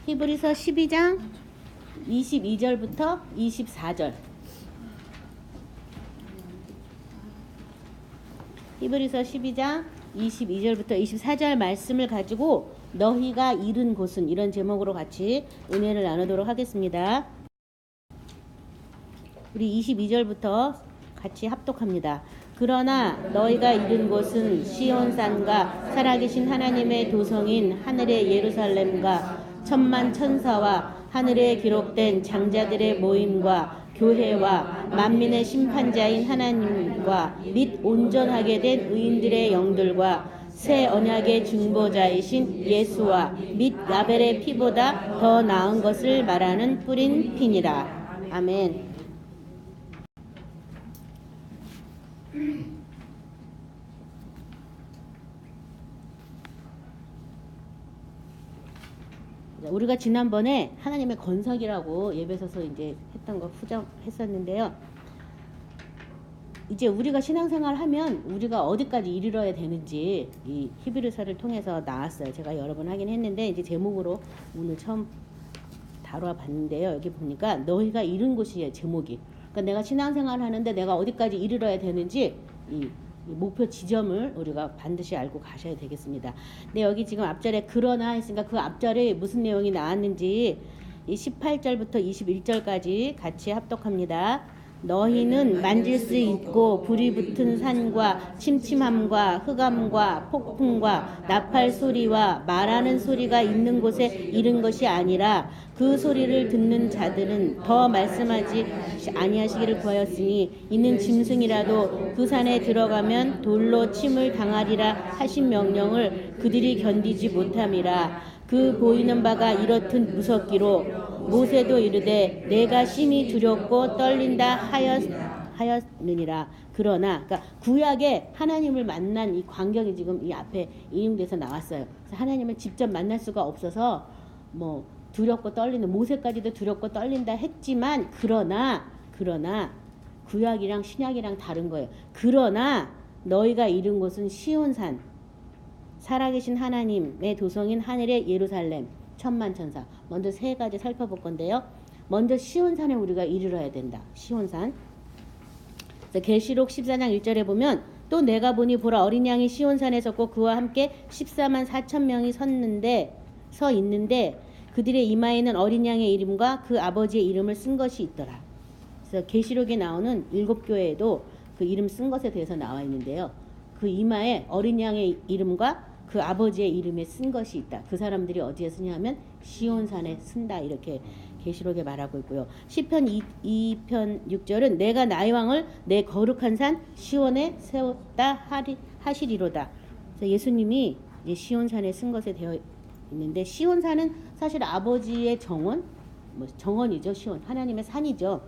히브리서 12장 22절부터 24절. 히브리서 12장 22절부터 24절 말씀을 가지고 너희가 이른 곳은, 이런 제목으로 같이 은혜를 나누도록 하겠습니다. 우리 22절부터 같이 합독합니다. 그러나 너희가 이른 곳은 시온산과 살아계신 하나님의 도성인 하늘의 예루살렘과 천만 천사와 하늘에 기록된 장자들의 모임과 교회와 만민의 심판자인 하나님과 및 온전하게 된 의인들의 영들과 새 언약의 중보자이신 예수와 및 야벨의 피보다 더 나은 것을 말하는 뿌린 피니라. 아멘. 우리가 지난번에 하나님의 건석이라고 예배서서 이제 했던 거 후정했었는데요. 이제 우리가 신앙생활 하면 우리가 어디까지 이르러야 되는지 이 히브리서를 통해서 나왔어요. 제가 여러 번 하긴 했는데 이제 제목으로 오늘 처음 다뤄 봤는데요. 여기 보니까 너희가 이른 곳이에요. 제목이. 그러니까 내가 신앙생활 하는데 내가 어디까지 이르러야 되는지 이 목표 지점을 우리가 반드시 알고 가셔야 되겠습니다. 근데 여기 지금 앞절에 그러나 했으니까 그 앞절에 무슨 내용이 나왔는지 이 18절부터 21절까지 같이 합독합니다. 너희는 만질 수 있고 불이 붙은 산과 침침함과 흑암과 폭풍과 나팔 소리와 말하는 소리가 있는 곳에 이른 것이 아니라 그 소리를 듣는 자들은 더 말씀하지 아니하시기를 구하였으니 이는 짐승이라도 그 산에 들어가면 돌로 침을 당하리라 하신 명령을 그들이 견디지 못함이라. 그 보이는 바가 이렇듯 무섭기로 모세도 이르되 내가 심히 두렵고 떨린다 하였느니라. 그러나 그러니까 구약에 하나님을 만난 이 광경이 지금 이 앞에 인용돼서 나왔어요. 그래서 하나님을 직접 만날 수가 없어서 뭐 두렵고 떨리는, 모세까지도 두렵고 떨린다 했지만 그러나 구약이랑 신약이랑 다른 거예요. 그러나 너희가 이른 곳은 시온산, 살아계신 하나님의 도성인 하늘의 예루살렘, 천만 천사. 먼저 세 가지 살펴볼 건데요. 먼저 시온산에 우리가 이르러야 된다. 시온산. 계시록 14장 1절에 보면 또 내가 보니 보라 어린 양이 시온산에 섰고 그와 함께 14만 4천 명이 서 있는데 그들의 이마에는 어린 양의 이름과 그 아버지의 이름을 쓴 것이 있더라. 그래서 계시록에 나오는 7교회에도 그 이름 쓴 것에 대해서 나와 있는데요. 그 이마에 어린 양의 이름과 그 아버지의 이름에 쓴 것이 있다. 그 사람들이 어디에 쓰냐 하면 시온산에 쓴다. 이렇게 계시록에 말하고 있고요. 시편 2편 6절은 내가 나의 왕을 내 거룩한 산 시온에 세웠다 하시리로다. 그래서 예수님이 이제 시온산에 쓴 것에 되어 있는데 시온산은 사실 아버지의 정원, 정원이죠. 시온, 하나님의 산이죠.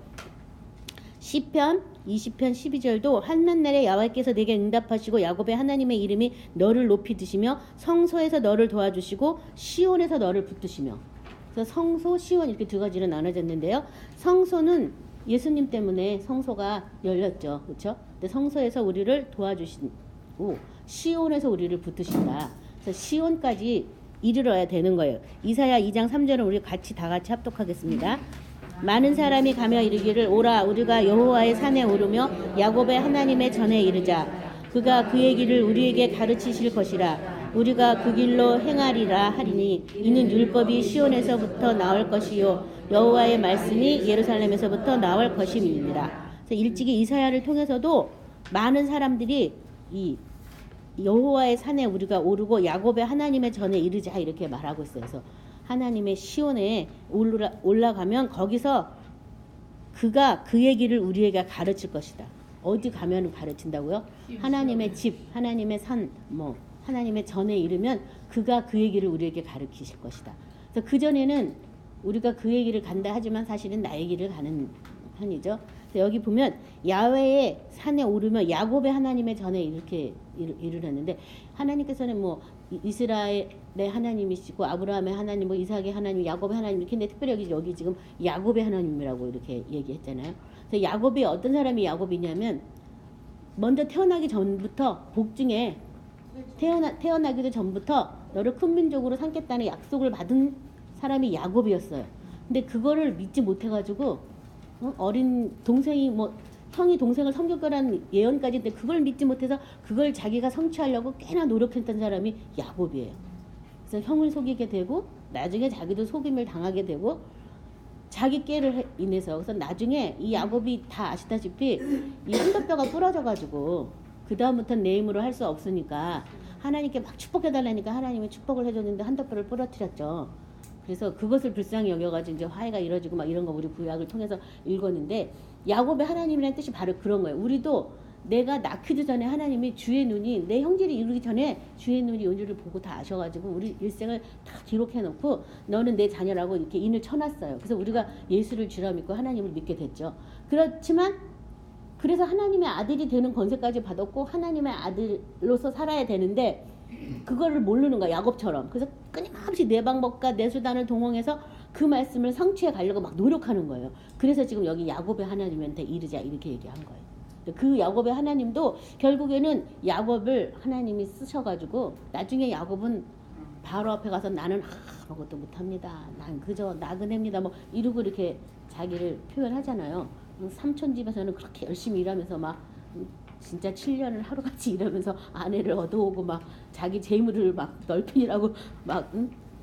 시편 20편 12절도 한낱날에 야훼께서 내게 응답하시고 야곱의 하나님의 이름이 너를 높이 드시며 성소에서 너를 도와주시고 시온에서 너를 붙드시며. 그래서 성소, 시온 이렇게 두 가지로 나눠졌는데요. 성소는 예수님 때문에 성소가 열렸죠. 그렇죠? 근데 성소에서 우리를 도와주시고 시온에서 우리를 붙드신다. 그래서 시온까지 이르러야 되는 거예요. 이사야 2장 3절은 우리 다 같이 합독하겠습니다. 많은 사람이 가며 이르기를 오라 우리가 여호와의 산에 오르며 야곱의 하나님의 전에 이르자. 그가 그의 길을 우리에게 가르치실 것이라. 우리가 그 길로 행하리라 하리니 이는 율법이 시온에서부터 나올 것이요 여호와의 말씀이 예루살렘에서부터 나올 것임이니라. 그래서 일찍이 이사야를 통해서도 많은 사람들이 이 여호와의 산에 우리가 오르고 야곱의 하나님의 전에 이르자 이렇게 말하고 있어요. 그래서 하나님의 시온에 올라가면 거기서 그가 그의 길을 우리에게 가르칠 것이다. 어디 가면 가르친다고요? 하나님의 집, 하나님의 산, 하나님의 전에 이르면 그가 그의 길을 우리에게 가르치실 것이다. 그래서 그전에는 우리가 그의 길을 간다 하지만 사실은 나의 길을 가는 편이죠. 여기 보면 야훼의 산에 오르면 야곱의 하나님의 전에 이렇게 이르렀는데 하나님께서는 이스라엘의 하나님이시고 아브라함의 하나님, 이삭의 하나님, 야곱의 하나님 이렇게 했는데 특별히 여기 지금 야곱의 하나님이라고 이렇게 얘기했잖아요. 그래서 야곱이 어떤 사람이 야곱이냐면 먼저 태어나기 전부터 태어나기도 전부터 너를 큰 민족으로 삼겠다는 약속을 받은 사람이 야곱이었어요. 근데 그거를 믿지 못해가지고 어린 동생이 뭐 형이 동생을 섬길 거라는 예언까지 있는데 그걸 믿지 못해서 그걸 자기가 성취하려고 꽤나 노력했던 사람이 야곱이에요. 그래서 형을 속이게 되고 나중에 자기도 속임을 당하게 되고 자기 깨를 인해서 그래서 나중에 이 야곱이 다 아시다시피 이 한도뼈가 부러져가지고 그 다음부터는 내 힘으로 할 수 없으니까 하나님께 막 축복해달라니까 하나님이 축복을 해줬는데 한도뼈를 부러뜨렸죠. 그래서 그것을 불쌍히 여겨가지고 이제 화해가 이루어지고 막 이런 거 우리 구약을 통해서 읽었는데 야곱의 하나님이라는 뜻이 바로 그런 거예요. 우리도 내가 낳기도 전에 하나님이 주의 눈이 내 형질이 이루기 전에 주의 눈이 우리를 보고 다 아셔가지고 우리 일생을 다 기록해놓고 너는 내 자녀라고 이렇게 인을 쳐놨어요. 그래서 우리가 예수를 주라 믿고 하나님을 믿게 됐죠. 그렇지만 그래서 하나님의 아들이 되는 권세까지 받았고 하나님의 아들로서 살아야 되는데 그거를 모르는 거야. 야곱처럼. 그래서 끊임없이 내 방법과 내 수단을 동원해서 그 말씀을 성취해 가려고 막 노력하는 거예요. 그래서 지금 여기 야곱의 하나님한테 이르자 이렇게 얘기한 거예요. 그 야곱의 하나님도 결국에는 야곱을 하나님이 쓰셔가지고 나중에 야곱은 바로 앞에 가서 나는 아무것도 못합니다. 난 그저 나그네입니다. 뭐 이러고 이렇게 자기를 표현하잖아요. 삼촌 집에서는 그렇게 열심히 일하면서 막 진짜 7년을 하루같이 일하면서 아내를 얻어오고 막 자기 재물을 막 넓히라고 막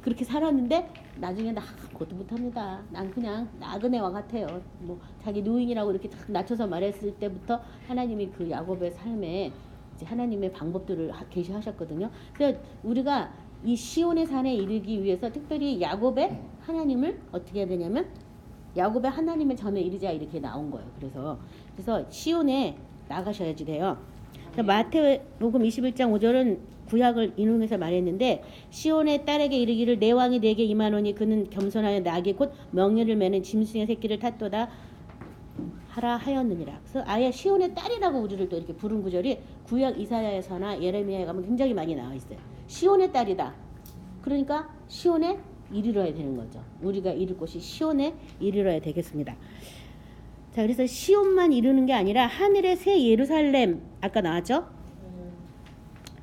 그렇게 살았는데 나중에 나 아무것도 못합니다. 난 그냥 나그네와 같아요. 뭐 자기 노인이라고 이렇게 딱 낮춰서 말했을 때부터 하나님이 그 야곱의 삶에 이제 하나님의 방법들을 계시하셨거든요. 그래서 우리가 이 시온의 산에 이르기 위해서 특별히 야곱의 하나님을 어떻게 해야 되냐면 야곱의 하나님의 전에 이르자 이렇게 나온 거예요. 그래서 시온에 나가셔야지 돼요. 마태복음 21장 5절은 구약을 인용해서 말했는데 시온의 딸에게 이르기를 내 왕이 내게 임하노니 그는 겸손하여 나에게 곧 명예를 매는 짐승의 새끼를 탔도다 하라 하였느니라. 그래서 아예 시온의 딸이라고 우리를 또 이렇게 부른 구절이 구약 이사야에서나 예레미야에 가면 굉장히 많이 나와 있어요. 시온의 딸이다. 그러니까 시온에 이르러야 되는 거죠. 우리가 이룰 곳이 시온에 이르러야 되겠습니다. 자, 그래서 시온만 이루는 게 아니라 하늘의 새 예루살렘 아까 나왔죠?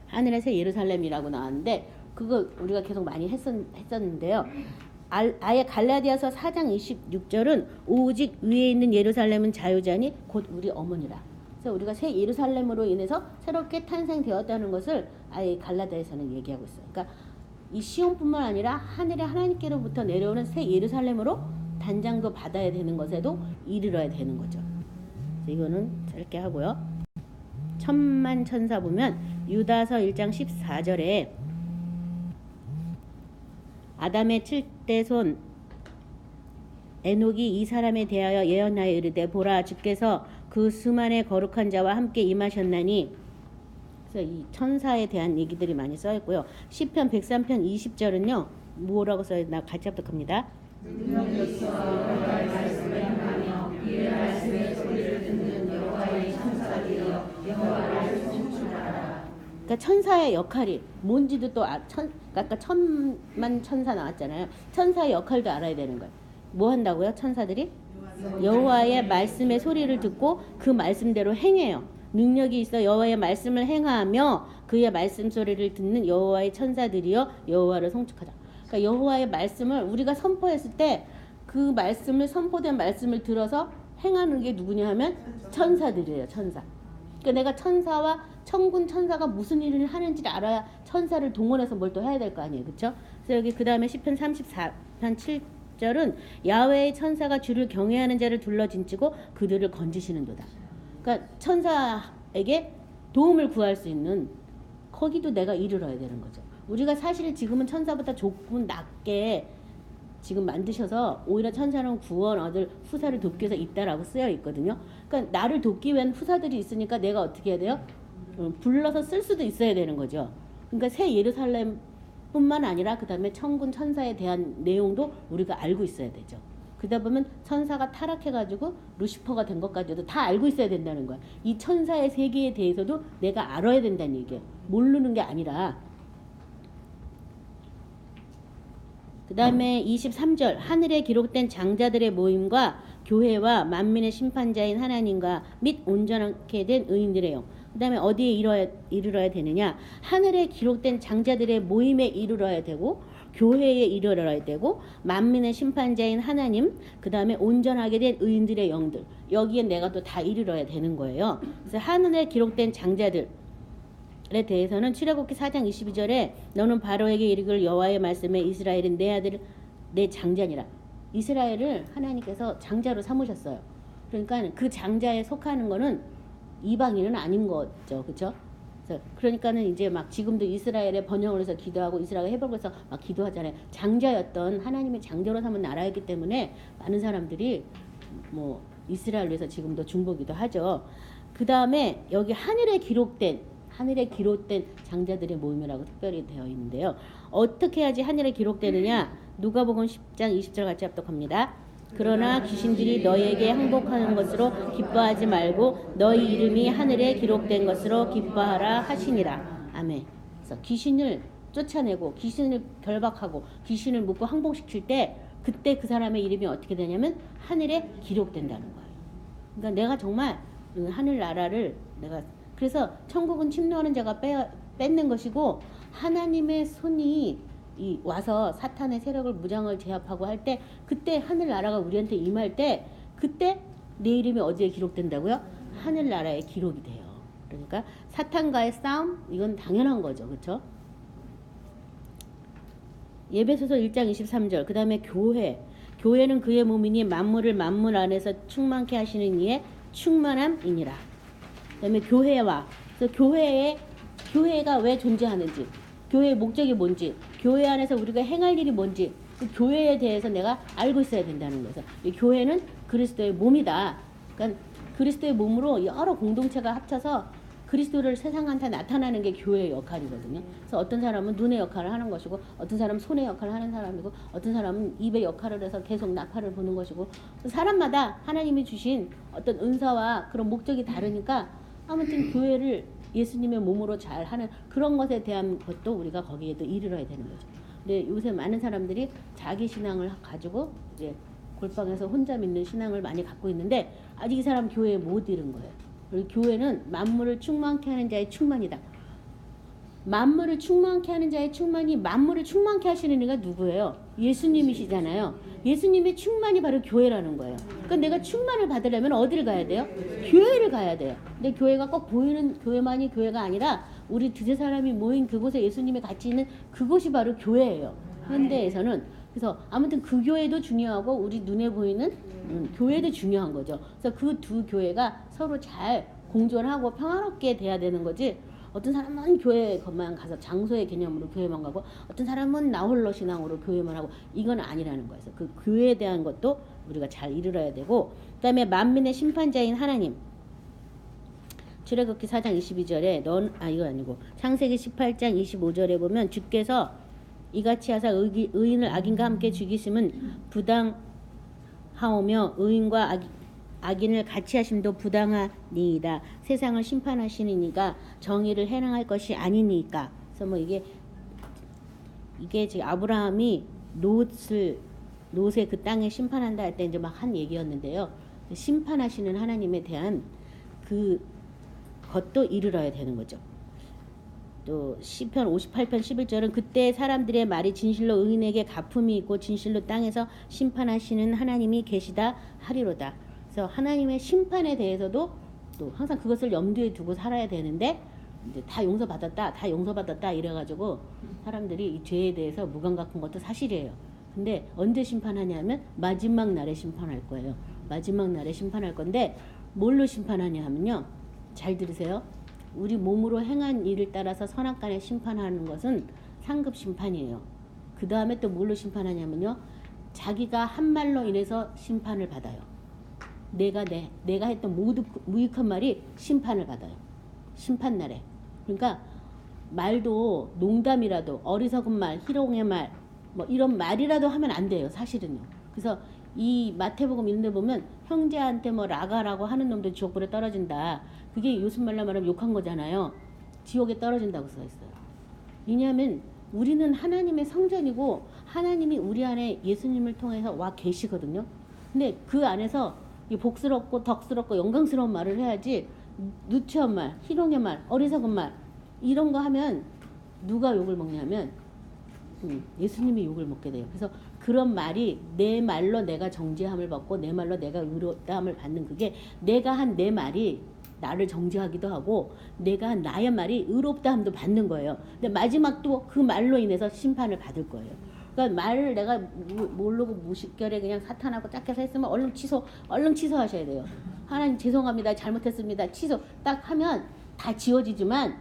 하늘의 새 예루살렘이라고 나왔는데 그거 우리가 계속 많이 했었는데요. 아예 갈라디아서 4장 26절은 오직 위에 있는 예루살렘은 자유자니 곧 우리 어머니라. 그래서 우리가 새 예루살렘으로 인해서 새롭게 탄생되었다는 것을 아예 갈라디아에서는 얘기하고 있어요. 그러니까 이 시온뿐만 아니라 하늘의 하나님께로부터 내려오는 새 예루살렘으로 단장도 받아야 되는 것에도 이르러야 되는 거죠. 이거는 짧게 하고요. 천만 천사 보면 유다서 1장 14절에 아담의 7대 손 에녹이 이 사람에 대하여 예언하여 이르되 보라 주께서 그 수만의 거룩한 자와 함께 임하셨나니 그래서 이 천사에 대한 얘기들이 많이 써 있고요. 시편 103편 20절은요. 뭐라고 써 있나 같이 합독합니다. 능력이 있어 여호와의 말씀을 행하며 이의 말씀의 소리를 듣는 여호와의 천사들이여 여호와를 송축하라. 그러니까 천사의 역할이 뭔지도 또 아까 천만 천사 나왔잖아요. 천사의 역할도 알아야 되는 거예요. 뭐 한다고요? 천사들이 여호와의 말씀의 소리를 듣고 그 말씀대로 행해요. 능력이 있어 여호와의 말씀을 행하며 그의 말씀 소리를 듣는 여호와의 천사들이여 여호와를 송축하다. 그러니까 여호와의 말씀을 우리가 선포했을 때 그 말씀을 선포된 말씀을 들어서 행하는 게 누구냐 하면 천사들이에요. 천사. 그러니까 내가 천사와 천군 천사가 무슨 일을 하는지를 알아야 천사를 동원해서 뭘 또 해야 될 거 아니에요. 그렇죠? 그래서 여기 그 다음에 시편 34편 7절은 야훼의 천사가 주를 경외하는 자를 둘러 진치고 그들을 건지시는도다. 그러니까 천사에게 도움을 구할 수 있는 거기도 내가 이르러야 되는 거죠. 우리가 사실 지금은 천사보다 조금 낮게 지금 만드셔서 오히려 천사는 구원 얻을 후사를 돕기 위해서 있다라고 쓰여 있거든요. 그러니까 나를 돕기 위한 후사들이 있으니까 내가 어떻게 해야 돼요? 불러서 쓸 수도 있어야 되는 거죠. 그러니까 새 예루살렘뿐만 아니라 그 다음에 천군 천사에 대한 내용도 우리가 알고 있어야 되죠. 그러다 보면 천사가 타락해가지고 루시퍼가 된 것까지도 다 알고 있어야 된다는 거야. 이 천사의 세계에 대해서도 내가 알아야 된다는 얘기예요. 모르는 게 아니라. 그 다음에 23절 하늘에 기록된 장자들의 모임과 교회와 만민의 심판자인 하나님과 및 온전하게 된 의인들의 영. 그 다음에 어디에 이르러야 되느냐? 하늘에 기록된 장자들의 모임에 이르러야 되고 교회에 이르러야 되고 만민의 심판자인 하나님, 그 다음에 온전하게 된 의인들의 영들, 여기에 내가 또 다 이르러야 되는 거예요. 그래서 하늘에 기록된 장자들에 대해서는 출애굽기 4장 22절에 너는 바로에게 이르기를 여호와의 말씀에 이스라엘은 내 아들 내 장자니라. 이스라엘을 하나님께서 장자로 삼으셨어요. 그러니까 그 장자에 속하는 거는 이방인은 아닌 거죠. 그렇죠? 그러니까는 이제 막 지금도 이스라엘의 번영을 해서 기도하고 이스라엘 회복을 해서 막 기도하잖아요. 장자였던 하나님의 장자로 삼은 나라였기 때문에 많은 사람들이 뭐 이스라엘을 위해서 지금도 중보기도 하죠. 그 다음에 여기 하늘에 기록된 장자들의 모임이라고 특별히 되어 있는데요. 어떻게 해야지 하늘에 기록되느냐? 누가복음 10장 20절 같이 합독합니다. 그러나 귀신들이 너희에게 항복하는 것으로 기뻐하지 말고 너희 이름이 하늘에 기록된 것으로 기뻐하라 하시니라. 아멘. 그래서 귀신을 쫓아내고 귀신을 결박하고 귀신을 묶고 항복시킬 때 그때 그 사람의 이름이 어떻게 되냐면 하늘에 기록된다는 거예요. 그러니까 내가 정말 하늘나라를 내가 그래서 천국은 침노하는 자가 뺏는 것이고 하나님의 손이 와서 사탄의 세력을 무장을 제압하고 할 때 그때 하늘나라가 우리한테 임할 때 그때 내 이름이 어디에 기록된다고요? 하늘나라에 기록이 돼요. 그러니까 사탄과의 싸움 이건 당연한 거죠. 그렇죠? 예배소서 1장 23절 그 다음에 교회는 그의 몸이니 만물을 만물 안에서 충만케 하시는 이의 충만함이니라. 그 다음에 그래서 교회가 왜 존재하는지 교회의 목적이 뭔지 교회 안에서 우리가 행할 일이 뭔지 그 교회에 대해서 내가 알고 있어야 된다는 거죠. 이 교회는 그리스도의 몸이다. 그러니까 그리스도의 몸으로 여러 공동체가 합쳐서 그리스도를 세상한테 나타나는 게 교회의 역할이거든요. 그래서 어떤 사람은 눈의 역할을 하는 것이고 어떤 사람은 손의 역할을 하는 사람이고 어떤 사람은 입의 역할을 해서 계속 나팔을 부는 것이고 사람마다 하나님이 주신 어떤 은사와 그런 목적이 다르니까 아무튼 교회를 예수님의 몸으로 잘 하는 그런 것에 대한 것도 우리가 거기에도 이르러야 되는 거죠. 근데 요새 많은 사람들이 자기 신앙을 가지고 이제 골방에서 혼자 믿는 신앙을 많이 갖고 있는데 아직 이 사람 교회에 못 이른 거예요. 그리고 교회는 만물을 충만케 하는 자의 충만이다. 만물을 충만케 하는 자의 충만이 만물을 충만케 하시는 이가 누구예요? 예수님이시잖아요. 예수님의 충만이 바로 교회라는 거예요. 그러니까 내가 충만을 받으려면 어디를 가야 돼요? 교회를 가야 돼요. 근데 교회가 꼭 보이는 교회만이 교회가 아니라 우리 두세 사람이 모인 그곳에 예수님이 같이 있는 그곳이 바로 교회예요. 현대에서는. 그래서 아무튼 그 교회도 중요하고 우리 눈에 보이는 교회도 중요한 거죠. 그래서 그 두 교회가 서로 잘 공존하고 평화롭게 돼야 되는 거지. 어떤 사람은 교회 것만 가서 장소의 개념으로 교회만 가고 어떤 사람은 나홀로 신앙으로 교회만 하고 이건 아니라는 거예요. 그래서 그 교회에 대한 것도 우리가 잘 이르러야 되고 그 다음에 만민의 심판자인 하나님 출애굽기 4장 22절에 이거 아니고 창세기 18장 25절에 보면 주께서 이같이 하사 의인을 악인과 함께 죽이심은 부당하오며 의인과 악인을 같이 하심도 부당하니이다. 세상을 심판하시는 이가 정의를 행할 것이 아니니까. 그래서 뭐 이게 지금 아브라함이 롯의 그 땅에 심판한다 할 때 이제 막 한 얘기였는데요. 심판하시는 하나님에 대한 그 것도 이르러야 되는 거죠. 또 시편 58편 11절은 그때 사람들의 말이 진실로 의인에게 가품이 있고 진실로 땅에서 심판하시는 하나님이 계시다 하리로다. 그래서 하나님의 심판에 대해서도 또 항상 그것을 염두에 두고 살아야 되는데 이제 다 용서받았다 이래가지고 사람들이 이 죄에 대해서 무감 갖은 것도 사실이에요. 근데 언제 심판하냐면 마지막 날에 심판할 거예요. 마지막 날에 심판할 건데 뭘로 심판하냐 하면요. 잘 들으세요. 우리 몸으로 행한 일을 따라서 선악간에 심판하는 것은 상급 심판이에요. 그 다음에 또 뭘로 심판하냐면요. 자기가 한 말로 인해서 심판을 받아요. 내가 했던 모두 무익한 말이 심판을 받아요. 심판날에. 그러니까 말도 농담이라도 어리석은 말, 희롱의 말, 뭐 이런 말이라도 하면 안 돼요. 사실은요. 그래서 이 마태복음 이런 데 보면 형제한테 뭐 라가라고 하는 놈도 지옥불에 떨어진다. 그게 요즘 말로 말하면 욕한 거잖아요. 지옥에 떨어진다고 써 있어요. 왜냐하면 우리는 하나님의 성전이고 하나님이 우리 안에 예수님을 통해서 와 계시거든요. 근데 그 안에서 복스럽고 덕스럽고 영광스러운 말을 해야지 누추한 말, 희롱의 말, 어리석은 말 이런 거 하면 누가 욕을 먹냐면 예수님이 욕을 먹게 돼요. 그래서 그런 말이 내 말로 내가 정죄함을 받고 내 말로 내가 의롭다함을 받는 그게 내가 한 내 말이 나를 정죄하기도 하고 내가 한 나의 말이 의롭다함도 받는 거예요. 근데 마지막도 그 말로 인해서 심판을 받을 거예요. 그러니까 말을 내가 모르고 무식결에 그냥 사탄하고 짝해서 했으면 얼른 취소하셔야 돼요. 하나님 죄송합니다. 잘못했습니다. 취소 딱 하면 다 지워지지만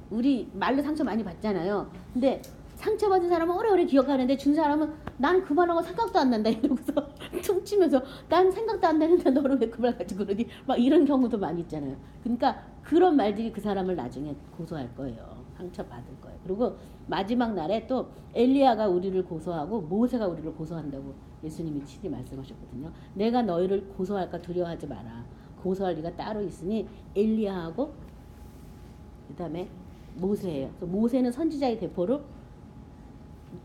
우리 말로 상처 많이 받잖아요. 근데 상처받은 사람은 오래오래 기억하는데 준 사람은 난 그 말하고 생각도 안 난다 이러고서 퉁치면서 난 생각도 안 나는데 너를 왜 그 말 가지고 그러니 막 이런 경우도 많이 있잖아요. 그러니까 그런 말들이 그 사람을 나중에 고소할 거예요. 상처받을 거예요. 그리고 마지막 날에 또 엘리야가 우리를 고소하고 모세가 우리를 고소한다고 예수님이 친히 말씀하셨거든요. 내가 너희를 고소할까 두려워하지 마라. 고소할 리가 따로 있으니 엘리야하고 그 다음에 모세예요. 그래서 모세는 선지자의 대표로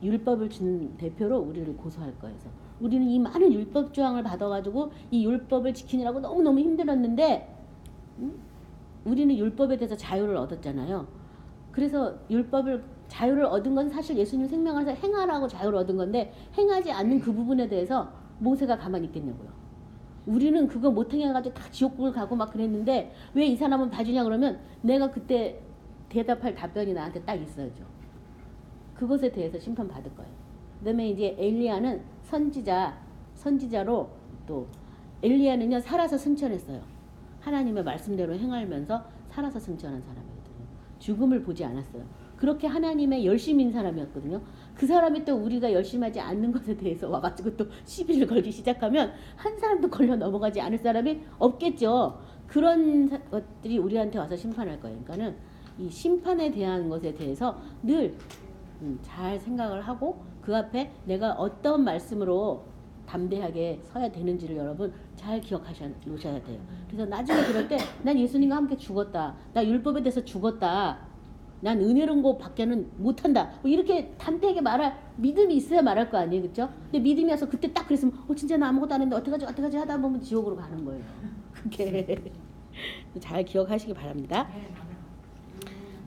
율법을 주는 대표로 우리를 고소할 거예요. 그래서 우리는 이 많은 율법 조항을 받아가지고 이 율법을 지키느라고 너무너무 힘들었는데 우리는 율법에 대해서 자유를 얻었잖아요. 그래서 자유를 얻은 건 사실 예수님 생명에서 행하라고 자유를 얻은 건데 행하지 않는 그 부분에 대해서 모세가 가만히 있겠냐고요. 우리는 그거 못 행해가지고 다 지옥국을 가고 막 그랬는데 왜 이 사람은 봐주냐 그러면 내가 그때 대답할 답변이 나한테 딱 있어야죠. 그것에 대해서 심판받을 거예요. 그 다음에 이제 엘리야는 선지자로 또 엘리야는요 살아서 승천했어요. 하나님의 말씀대로 행하면서 살아서 승천한 사람이거든요. 죽음을 보지 않았어요. 그렇게 하나님의 열심인 사람이었거든요. 그 사람이 또 우리가 열심히 하지 않는 것에 대해서 와가지고 또 시비를 걸기 시작하면 한 사람도 걸려 넘어가지 않을 사람이 없겠죠. 그런 것들이 우리한테 와서 심판할 거예요. 그러니까는 이 심판에 대한 것에 대해서 늘 잘 생각을 하고 그 앞에 내가 어떤 말씀으로 담대하게 서야 되는지를 여러분 잘 기억하셔 놓으셔야 돼요. 그래서 나중에 그럴 때 난 예수님과 함께 죽었다. 나 율법에 대해서 죽었다. 난 은혜로운 거 밖에는 못한다. 뭐 이렇게 담대하게 말할 믿음이 있어야 말할 거 아니에요. 그렇죠? 근데 믿음이 와서 그때 딱 그랬으면 진짜 나 아무것도 안 했는데 어떡하지 하다 보면 지옥으로 가는 거예요. 그게 잘 기억하시기 바랍니다.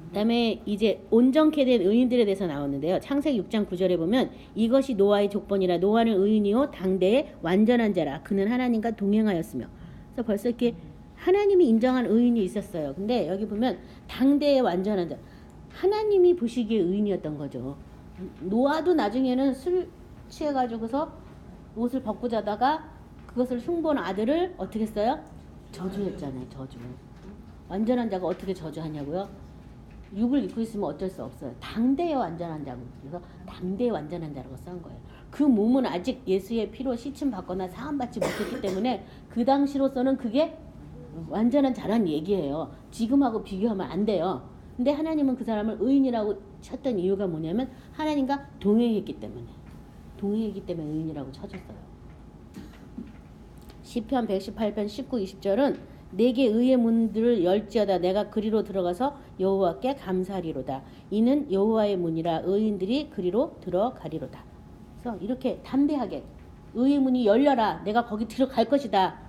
그다음에 이제 온전케 된 의인들에 대해서 나오는데요. 창세기 6장 9절에 보면 이것이 노아의 족본이라 노아는 의인이요 당대의 완전한 자라 그는 하나님과 동행하였으며. 그래서 벌써 이렇게 하나님이 인정한 의인이 있었어요. 근데 여기 보면 당대의 완전한 자 하나님이 보시기에 의인이었던 거죠. 노아도 나중에는 술 취해가지고서 옷을 벗고 자다가 그것을 흉본 아들을 어떻게 했어요? 저주했잖아요. 저주. 완전한 자가 어떻게 저주하냐고요? 육을 입고 있으면 어쩔 수 없어요. 당대의 완전한 자고 그래서 당대의 완전한 자라고 쓴 거예요. 그 몸은 아직 예수의 피로 씻음 받거나 사함 받지 못했기 때문에 그 당시로서는 그게 완전한 자란 얘기예요. 지금하고 비교하면 안 돼요. 근데 하나님은 그 사람을 의인이라고 쳤던 이유가 뭐냐면 하나님과 동행했기 때문에 의인이라고 쳐줬어요. 시편 118편 19, 20절은 내게 의의 문들을 열지어다 내가 그리로 들어가서 여호와께 감사하리로다. 이는 여호와의 문이라 의인들이 그리로 들어가리로다. 그래서 이렇게 담대하게 의의 문이 열려라. 내가 거기 들어갈 것이다.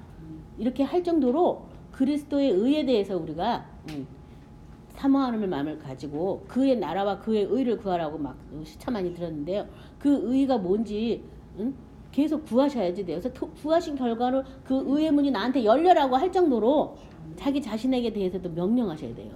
이렇게 할 정도로 그리스도의 의에 대해서 우리가 사모하는 마음을 가지고 그의 나라와 그의 의를 구하라고 막 수차 많이 들었는데요. 그 의가 뭔지 계속 구하셔야지 돼요. 그래서 구하신 결과로 그 의의 문이 나한테 열려라고 할 정도로 자기 자신에게 대해서도 명령하셔야 돼요.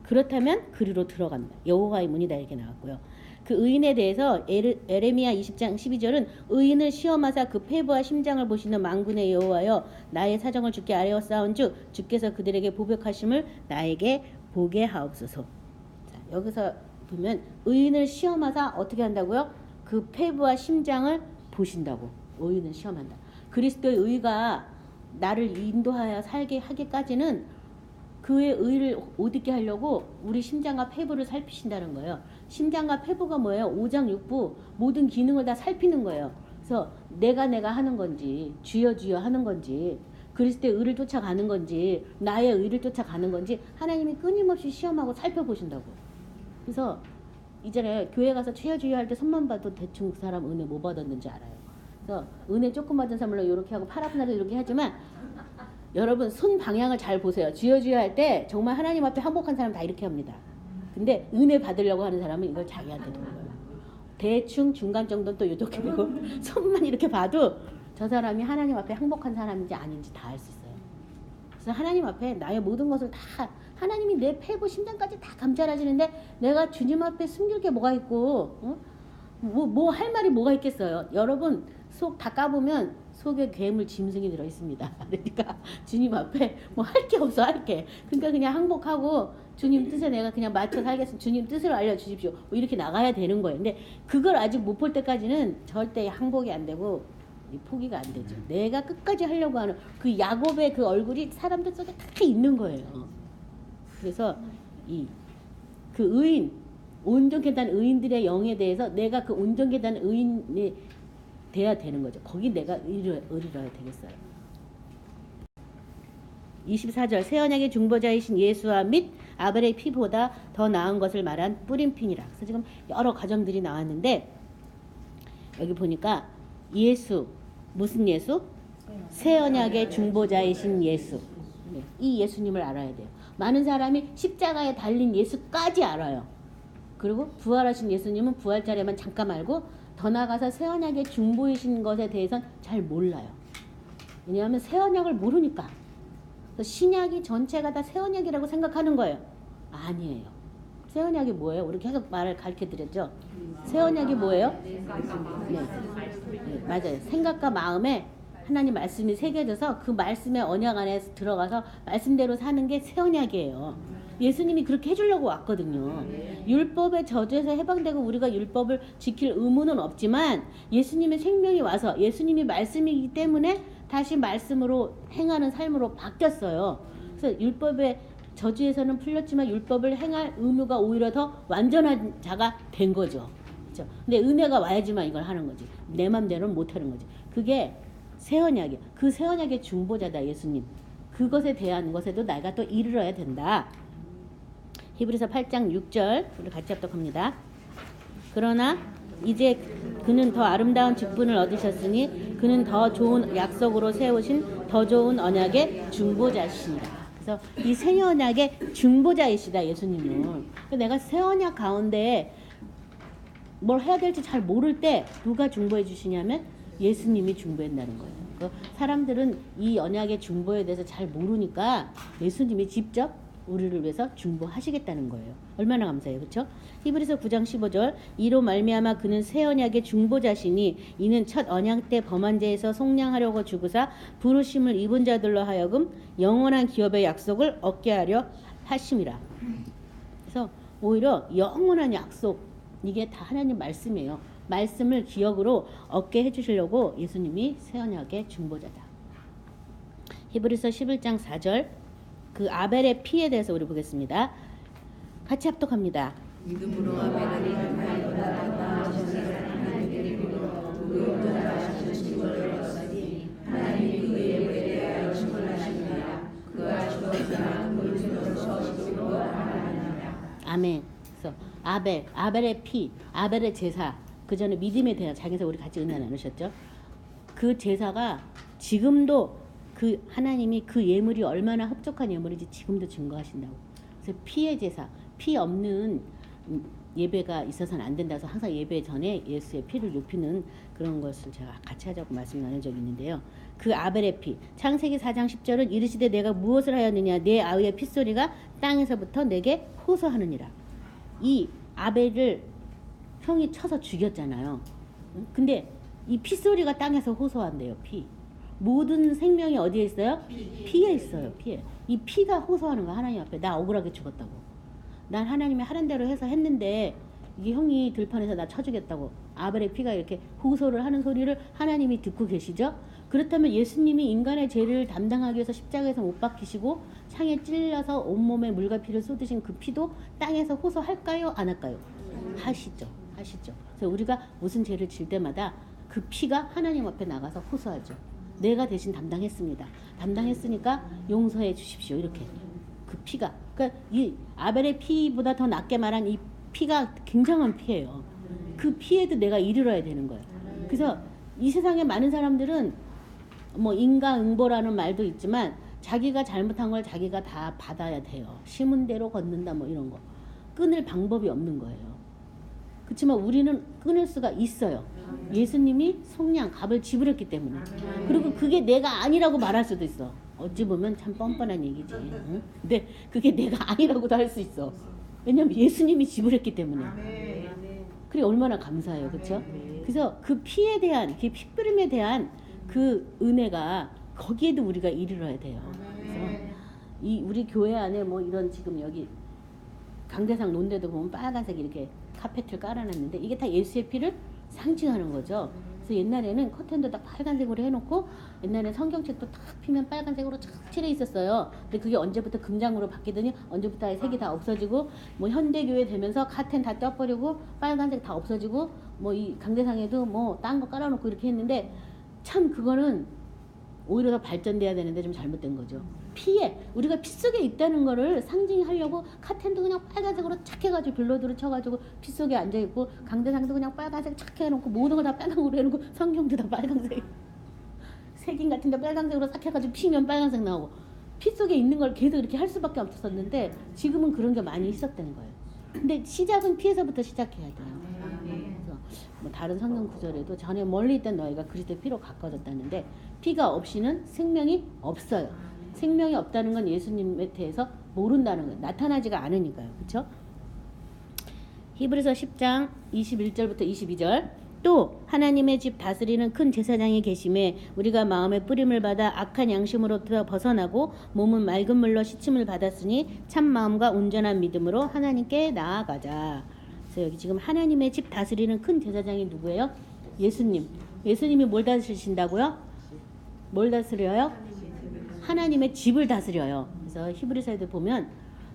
그렇다면 그리로 들어간다. 여호와의 문이다 이렇게 나왔고요. 그 의인에 대해서 에레미야 20장 12절은 의인을 시험하사 그 폐부와 심장을 보시는 만군의 여호와여 나의 사정을 주께 아뢰어 싸운즉 주께서 그들에게 보복하심을 나에게 보게 하옵소서. 자, 여기서 보면 의인을 시험하사 어떻게 한다고요? 그 폐부와 심장을 보신다고. 의인을 시험한다. 그리스도의 의가 나를 인도하여 살게 하기까지는 그의 의를 옷 입게 하려고 우리 심장과 폐부를 살피신다는 거예요. 심장과 폐부가 뭐예요? 오장 육부 모든 기능을 다 살피는 거예요. 그래서 내가 하는 건지 주여 하는 건지 그리스도의 의를 쫓아가는 건지 나의 의를 쫓아가는 건지 하나님이 끊임없이 시험하고 살펴보신다고. 그래서 이전에 교회 가서 주여 할 때 손만 봐도 대충 그 사람 은혜 뭐 받았는지 알아요. 그래서 은혜 조금 받은 사람으로 이렇게 하고 팔 아픈 날도 이렇게 하지만 여러분 손 방향을 잘 보세요. 주여 할 때 정말 하나님 앞에 항복한 사람 다 이렇게 합니다. 근데 은혜 받으려고 하는 사람은 이걸 자기한테 돈 거예요. 대충 중간 정도는 또 이렇게 되고 손만 이렇게 봐도 저 사람이 하나님 앞에 행복한 사람인지 아닌지 다 알 수 있어요. 그래서 하나님 앞에 나의 모든 것을 다 하나님이 내 폐부 심장까지 다 감찰하시는데 내가 주님 앞에 숨길 게 뭐가 있고 뭐 할 말이 뭐가 있겠어요. 여러분 속 다 까보면 속에 괴물 짐승이 들어 있습니다. 그러니까 주님 앞에 뭐 할 게 없어 할 게. 그러니까 그냥 항복하고 주님 뜻에 내가 그냥 맞춰 살겠습니다. 주님 뜻을 알려주십시오. 뭐 이렇게 나가야 되는 거예요. 근데 그걸 아직 못 볼 때까지는 절대 항복이 안 되고 포기가 안 되죠. 내가 끝까지 하려고 하는 그 야곱의 그 얼굴이 사람들 속에 다 있는 거예요. 그래서 그 의인 온전케 된 의인들의 영에 대해서 내가 그 온전케 된 의인이 돼야 되는 거죠. 거기 내가 의리러야 되겠어요. 24절 새 언약의 중보자이신 예수와 및 아벨의 피보다 더 나은 것을 말한 뿌림핀이라. 그래서 지금 여러 가정들이 나왔는데 여기 보니까 예수 무슨 예수? 새 언약의 중보자이신 예수. 이 예수님을 알아야 돼요. 많은 사람이 십자가에 달린 예수까지 알아요. 그리고 부활하신 예수님은 부활절에만 잠깐 알고 더 나아가서 새 언약의 중보이신 것에 대해서는 잘 몰라요. 왜냐하면 새 언약을 모르니까. 신약이 전체가 다 새 언약이라고 생각하는 거예요. 아니에요. 새 언약이 뭐예요? 우리 계속 말을 가르쳐 드렸죠. 새 언약이 뭐예요? 네, 맞아요. 생각과 마음에 하나님 말씀이 새겨져서 그 말씀의 언약 안에 들어가서 말씀대로 사는 게 새 언약이에요. 예수님이 그렇게 해주려고 왔거든요. 율법의 저주에서 해방되고 우리가 율법을 지킬 의무는 없지만 예수님의 생명이 와서 예수님이 말씀이기 때문에 다시 말씀으로 행하는 삶으로 바뀌었어요. 그래서 율법의 저주에서는 풀렸지만 율법을 행할 의무가 오히려 더 완전한 자가 된 거죠. 그렇죠? 근데 은혜가 와야지만 이걸 하는 거지. 내 맘대로는 못 하는 거지. 그게 새 언약이야. 그 새 언약의 중보자다 예수님. 그것에 대한 것에도 내가 또 이르러야 된다. 히브리서 8장 6절 우리 같이 합독합니다. 그러나 이제 그는 더 아름다운 직분을 얻으셨으니 그는 더 좋은 약속으로 세우신 더 좋은 언약의 중보자시니라. 그래서 이 새 언약의 중보자이시다 예수님은. 내가 새 언약 가운데 뭘 해야 될지 잘 모를 때 누가 중보해 주시냐면 예수님이 중보한다는 거예요. 사람들은 이 언약의 중보에 대해서 잘 모르니까 예수님이 직접 우리를 위해서 중보하시겠다는 거예요. 얼마나 감사해요. 그렇죠? 히브리서 9장 15절 이로 말미암아 그는 새 언약의 중보자시니 이는 첫 언약 때 범한 죄에서 속량하려고 주구사 부르심을 입은 자들로 하여금 영원한 기업의 약속을 얻게 하려 하심이라. 그래서 오히려 영원한 약속 이게 다 하나님 말씀이에요. 말씀을 기억으로 얻게 해주시려고 예수님이 새 언약의 중보자다. 히브리서 11장 4절 그 아벨의 피에 대해서 우리 보겠습니다. 같이 합독합니다. 믿음으로 아벨은 가인보다 더 나아지신 하나님께 의롭다 칭벌을 얻었으니 하나님이 그의 예배에 대하여 칭벌하시니라. 그가 죽었으나 그를 죽어서 하나니라. 아멘. 그래서 아벨의 피, 아벨의 제사. 그 전에 믿음에 대한 장에서 우리 같이 은혜 나누셨죠. 그 제사가 지금도 그 하나님이 그 예물이 얼마나 흡족한 예물인지 지금도 증거하신다고. 그래서 피의 제사, 피 없는 예배가 있어서는 안 된다고 항상 예배 전에 예수의 피를 높이는 그런 것을 제가 같이 하자고 말씀 나눈 적이 있는데요. 그 아벨의 피, 창세기 4장 10절은 이르시되 내가 무엇을 하였느냐 내 아우의 핏소리가 땅에서부터 내게 호소하느니라. 이 아벨을 형이 쳐서 죽였잖아요. 근데 이 핏소리가 땅에서 호소한대요. 피. 모든 생명이 어디에 있어요? 피에 있어요. 피에. 이 피가 호소하는 거야. 하나님 앞에. 나 억울하게 죽었다고. 난 하나님이 하는 대로 해서 했는데 이게 형이 들판에서 나 쳐주겠다고. 아벨의 피가 이렇게 호소를 하는 소리를 하나님이 듣고 계시죠? 그렇다면 예수님이 인간의 죄를 담당하기 위해서 십자가에서 못 박히시고 창에 찔려서 온몸에 물과 피를 쏟으신 그 피도 땅에서 호소할까요? 안 할까요? 하시죠. 그래서 우리가 무슨 죄를 질 때마다 그 피가 하나님 앞에 나가서 호소하죠. 내가 대신 담당했습니다. 담당했으니까 용서해 주십시오. 이렇게 그 피가. 그러니까 이 아벨의 피보다 더 낫게 말한 이 피가 굉장한 피예요. 그 피에도 내가 이르러야 되는 거예요. 그래서 이 세상에 많은 사람들은 뭐 인과응보라는 말도 있지만 자기가 잘못한 걸 자기가 다 받아야 돼요. 심은 대로 걷는다 뭐 이런 거. 끊을 방법이 없는 거예요. 그렇지만 우리는 끊을 수가 있어요. 예수님이 속량 값을 지불했기 때문에. 그리고 그게 내가 아니라고 말할 수도 있어. 어찌 보면 참 뻔뻔한 얘기지. 응? 근데 그게 내가 아니라고도 할 수 있어. 왜냐면 예수님이 지불했기 때문에. 그래 얼마나 감사해요. 그렇죠? 그래서 그 피에 대한, 그 피뿌림에 대한 그 은혜가 거기에도 우리가 이르러야 돼요. 그래서 이 우리 교회 안에 뭐 이런 지금 여기 강대상 논대도 보면 빨간색 이렇게 카페트를 깔아놨는데 이게 다 예수의 피를 상징하는 거죠. 그래서 옛날에는 커튼도 다 빨간색으로 해놓고 옛날에 성경책도 탁 피면 빨간색으로 쫙 칠해 있었어요. 근데 그게 언제부터 금장으로 바뀌더니 언제부터 아예 색이 다 없어지고 뭐 현대교회 되면서 카튼 다 떼버리고 빨간색 다 없어지고 뭐 이 강대상에도 뭐 딴 거 깔아놓고 이렇게 했는데 참 그거는 오히려 더 발전돼야 되는데 좀 잘못된 거죠. 피에 우리가 피 속에 있다는 거를 상징하려고 카텐도 그냥 빨간색으로 착 해가지고 빌로드로 쳐가지고 피 속에 앉아있고 강대상도 그냥 빨간색 착 해놓고 모든 거 다 빨간색으로 해놓고 성경도 다 빨간색 색인 같은데 빨간색으로 싹 해가지고 피면 빨간색 나오고 피 속에 있는 걸 계속 이렇게 할 수밖에 없었는데 지금은 그런 게 많이 있었다는 거예요. 근데 시작은 피에서부터 시작해야 돼요. 그래서 뭐 다른 성경 구절에도 전에 멀리 있던 너희가 그리스도의 피로 가까워졌다는데 피가 없이는 생명이 없어요. 생명이 없다는 건 예수님에 대해서 모른다는 거예요. 나타나지가 않으니까요. 그렇죠? 히브리서 10장 21절부터 22절 또 하나님의 집 다스리는 큰 제사장이 계심에 우리가 마음의 뿌림을 받아 악한 양심으로부터 벗어나고 몸은 맑은 물로 씻음을 받았으니 참 마음과 온전한 믿음으로 하나님께 나아가자. 그래서 여기 지금 하나님의 집 다스리는 큰 제사장이 누구예요? 예수님. 예수님이 뭘 다스리신다고요? 뭘 다스려요? 하나님의 집을 다스려요. 그래서 히브리서에도 보면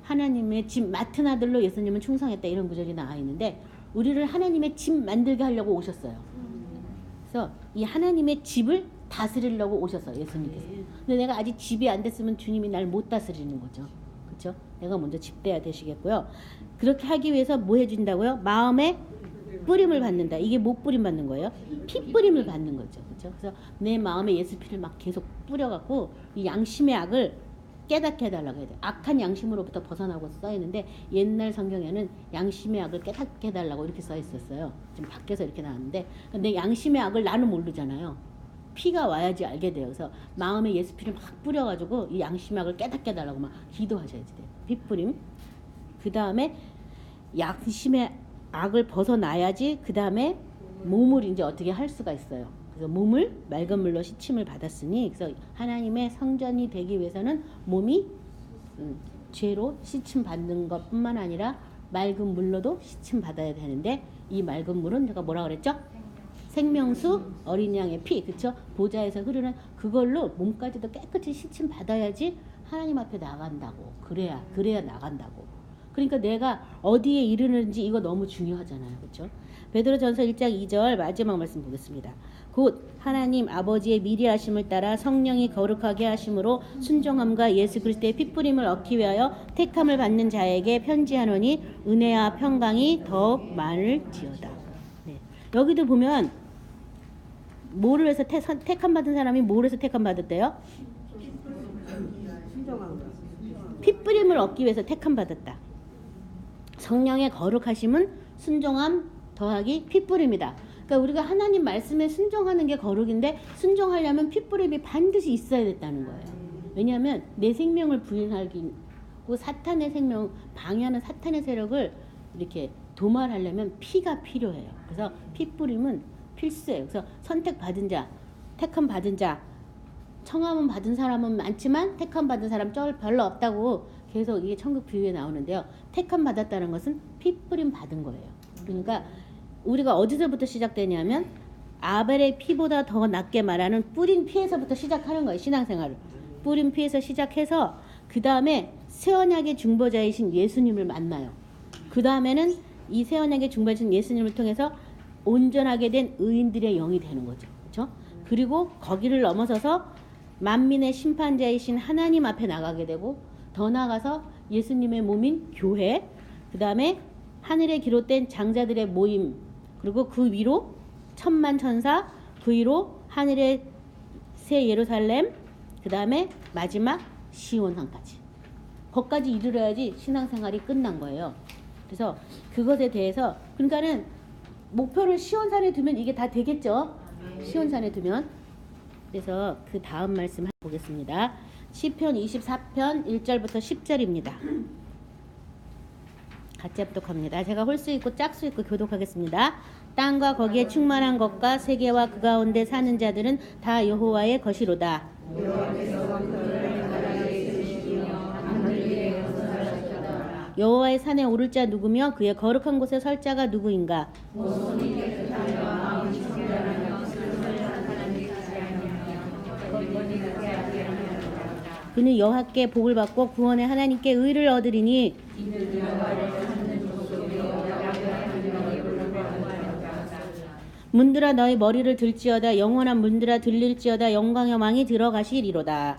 하나님의 집 맡은 아들로 예수님은 충성했다 이런 구절이 나와 있는데 우리를 하나님의 집 만들게 하려고 오셨어요. 그래서 이 하나님의 집을 다스리려고 오셨어요. 예수님께서. 근데 내가 아직 집이 안 됐으면 주님이 날 못 다스리는 거죠. 그렇죠? 내가 먼저 집 돼야 되시겠고요. 그렇게 하기 위해서 뭐 해준다고요? 마음에 뿌림을 받는다. 이게 뭐 뿌림 받는 거예요? 피 뿌림을 받는 거죠. 그렇죠? 그래서 내 마음에 예수 피를 막 계속 뿌려갖고 이 양심의 악을 깨닫게 해달라고 해야 돼요. 악한 양심으로부터 벗어나고 써 있는데 옛날 성경에는 양심의 악을 깨닫게 해달라고 이렇게 써 있었어요. 지금 밖에서 이렇게 나왔는데 근데 양심의 악을 나는 모르잖아요. 피가 와야지 알게 돼요. 그래서 마음에 예수 피를 막 뿌려가지고 이 양심의 악을 깨닫게 해달라고 막 기도하셔야지 돼요. 피 뿌림. 그 다음에 양심의 악을 벗어나야지 그 다음에 몸을 이제 어떻게 할 수가 있어요. 그래서 몸을 맑은 물로 씻임을 받았으니 그래서 하나님의 성전이 되기 위해서는 몸이 죄로 씻임 받는 것뿐만 아니라 맑은 물로도 씻임 받아야 되는데 이 맑은 물은 제가 뭐라 그랬죠? 생명수 어린 양의 피, 그쵸? 보좌에서 흐르는 그걸로 몸까지도 깨끗이 씻임 받아야지 하나님 앞에 나간다고. 그래야 나간다고. 그러니까 내가 어디에 이르는지 이거 너무 중요하잖아요. 그렇죠? 베드로전서 1장 2절 마지막 말씀 보겠습니다. 곧 하나님 아버지의 미리 하심을 따라 성령이 거룩하게 하심으로 순종함과 예수 그리스도의 핏뿌림을 얻기 위하여 택함을 받는 자에게 편지하노니 은혜와 평강이 더욱 많을지어다. 네. 여기도 보면 뭐를 해서 택함 받은 사람이 뭘 해서 택함 받았대요? 핏뿌림을 얻기 위해서 택함 받았다. 성령의 거룩하심은 순종함 더하기 핏뿌림이다. 그러니까 우리가 하나님 말씀에 순종하는 게 거룩인데 순종하려면 핏뿌림이 반드시 있어야 됐다는 거예요. 왜냐하면 내 생명을 부인하고 사탄의 생명 방해하는 사탄의 세력을 이렇게 도말하려면 피가 필요해요. 그래서 핏뿌림은 필수예요. 그래서 선택받은 자, 택함 받은 자, 청함은 받은 사람은 많지만 택함 받은 사람 별로 없다고 계속 이게 천국 비유에 나오는데요. 택함 받았다는 것은 핏뿌림 받은 거예요. 그러니까 우리가 어디서부터 시작되냐면 아벨의 피보다 더 낫게 말하는 뿌린 피에서부터 시작하는 거예요. 신앙생활을. 뿌린 피에서 시작해서 그 다음에 새 언약의 중보자이신 예수님을 만나요. 그 다음에는 이 새 언약의 중보자이신 예수님을 통해서 온전하게 된 의인들의 영이 되는 거죠. 그렇죠? 그리고 거기를 넘어서서 만민의 심판자이신 하나님 앞에 나가게 되고 더 나아가서 예수님의 몸인 교회, 그 다음에 하늘에 기록된 장자들의 모임, 그리고 그 위로 천만 천사, 그 위로 하늘의 새 예루살렘, 그 다음에 마지막 시온산까지. 거기까지 이르러야지 신앙생활이 끝난 거예요. 그래서 그것에 대해서 그러니까는 목표를 시온산에 두면 이게 다 되겠죠. 시온산에 두면. 그래서 그 다음 말씀 보겠습니다. 시편 24편 1절부터 10절입니다. 같이 합독합니다. 제가 홀수 있고 짝수 있고 교독하겠습니다. 땅과 거기에 충만한 것과 세계와 그 가운데 사는 자들은 다 여호와의 것이로다. 여호와의 산에 오를 자 누구며 그의 거룩한 곳에 설 자가 누구인가? 그는 여호와께 복을 받고 구원의 하나님께 의를 얻으리니 문들아 너희 머리를 들지어다 영원한 문들아 들릴지어다 영광의 왕이 들어가시리로다.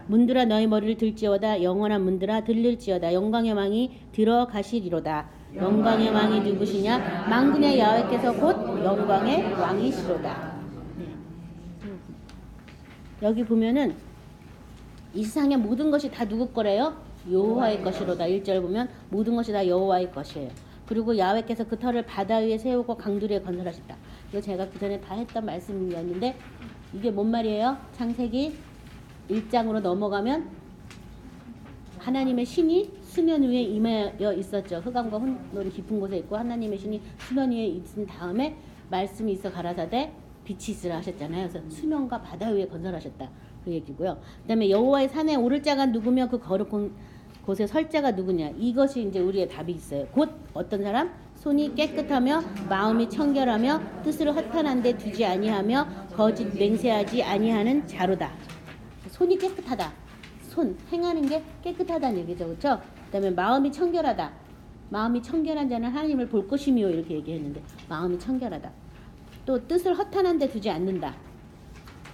문들아 너희 머리를 들지어다 영원한 문들아 들릴지어다 영광의 왕이 들어가시리로다. 영광의 왕이 누구시냐? 만군의 여호와께서 곧 영광의 왕이시로다. 여기 보면은 이 세상의 모든 것이 다 누구 거래요? 여호와의 것이로다. 1절 보면 모든 것이 다 여호와의 것이에요. 그리고 야훼께서 그 터를 바다 위에 세우고 강두리에 건설하셨다. 이거 제가 그 전에 다 했던 말씀이었는데 이게 뭔 말이에요? 창세기 1장으로 넘어가면 하나님의 신이 수면 위에 임하여 있었죠. 흑암과 혼돈이 깊은 곳에 있고 하나님의 신이 수면 위에 있은 다음에 말씀이 있어 가라사대 빛이 있으라 하셨잖아요. 그래서 수면과 바다 위에 건설하셨다. 그 얘기고요. 그 다음에 여호와의 산에 오를 자가 누구며 그 거룩한 곳에 설 자가 누구냐. 이것이 이제 우리의 답이 있어요. 곧 어떤 사람? 손이 깨끗하며 마음이 청결하며 뜻을 허탄한 데 두지 아니하며 거짓 맹세하지 아니하는 자로다. 손이 깨끗하다. 손, 행하는 게 깨끗하다는 얘기죠. 그렇죠? 그 다음에 마음이 청결하다. 마음이 청결한 자는 하나님을 볼 것이며 이렇게 얘기했는데 마음이 청결하다. 또 뜻을 허탄한 데 두지 않는다.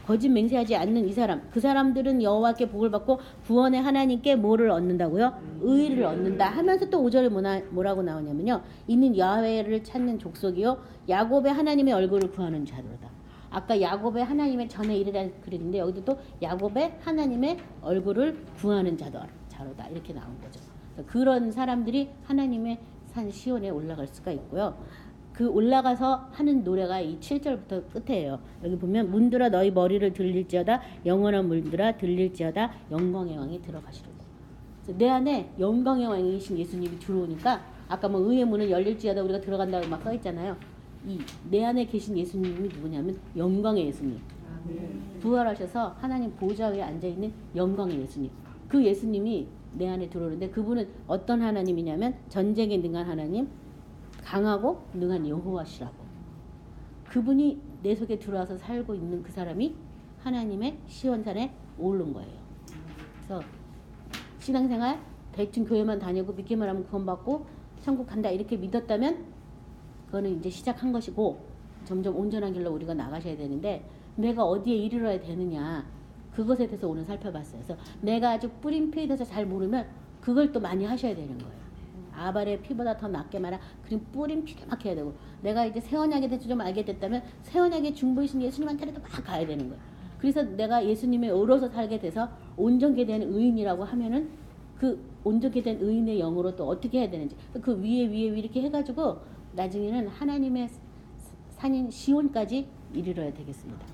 거짓 맹세하지 않는 이 사람. 그 사람들은 여호와께 복을 받고 구원의 하나님께 뭐를 얻는다고요? 의를 얻는다 하면서 또 5절에 뭐라고 나오냐면요. 이는 야훼를 찾는 족속이요 야곱의 하나님의 얼굴을 구하는 자로다. 아까 야곱의 하나님의 전에 이르라 그랬는데 여기도 또 야곱의 하나님의 얼굴을 구하는 자로다 이렇게 나온 거죠. 그런 사람들이 하나님의 산 시온에 올라갈 수가 있고요. 그 올라가서 하는 노래가 이 7절부터 끝에요. 여기 보면 문들아 너희 머리를 들릴지어다 영원한 문들아 들릴지어다 영광의 왕이 들어가시리로다. 내 안에 영광의 왕이신 예수님이 들어오니까 아까 뭐 의의 문은 열릴지어다 우리가 들어간다고 막 써 있잖아요. 이 내 안에 계신 예수님이 누구냐면 영광의 예수님. 부활하셔서 하나님 보좌 위에 앉아있는 영광의 예수님. 그 예수님이 내 안에 들어오는데 그분은 어떤 하나님이냐면 전쟁에 능한 하나님, 강하고 능한 여호와시라고. 그분이 내 속에 들어와서 살고 있는 그 사람이 하나님의 시온산에 오른 거예요. 그래서 신앙생활 대충 교회만 다니고 믿기만 하면 구원받고 천국 간다 이렇게 믿었다면 그거는 이제 시작한 것이고 점점 온전한 길로 우리가 나가셔야 되는데 내가 어디에 이르러야 되느냐 그것에 대해서 오늘 살펴봤어요. 그래서 내가 아주 뿌림표에 대해서 잘 모르면 그걸 또 많이 하셔야 되는 거예요. 아발의 피보다 더 낫게 말아. 그럼 뿌림 피게 막 해야 되고 내가 이제 새 언약에 대해서 좀 알게 됐다면 새 언약의 중보이신 예수님한테도 막 가야 되는 거예요. 그래서 내가 예수님의 의로서 살게 돼서 온전케 된 의인이라고 하면은 그 온전케 된 의인의 영으로 또 어떻게 해야 되는지 그 위에 이렇게 해가지고 나중에는 하나님의 산인 시온까지 이르러야 되겠습니다.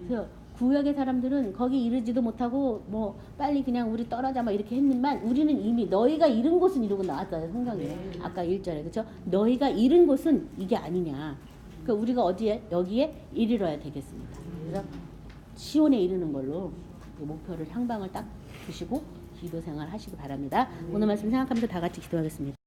그래서 구약의 사람들은 거기 이르지도 못하고 뭐 빨리 그냥 우리 떨어져 막 이렇게 했지만 우리는 이미 너희가 이른 곳은 이러고 나왔잖아요. 성경에 아까 1절에 그렇죠? 너희가 이른 곳은 이게 아니냐. 그러니까 우리가 어디에 여기에 이르러야 되겠습니다. 그래서 시온에 이르는 걸로 목표를 향방을 딱 두시고 기도 생활 하시기 바랍니다. 오늘 말씀 생각하면서 다 같이 기도하겠습니다.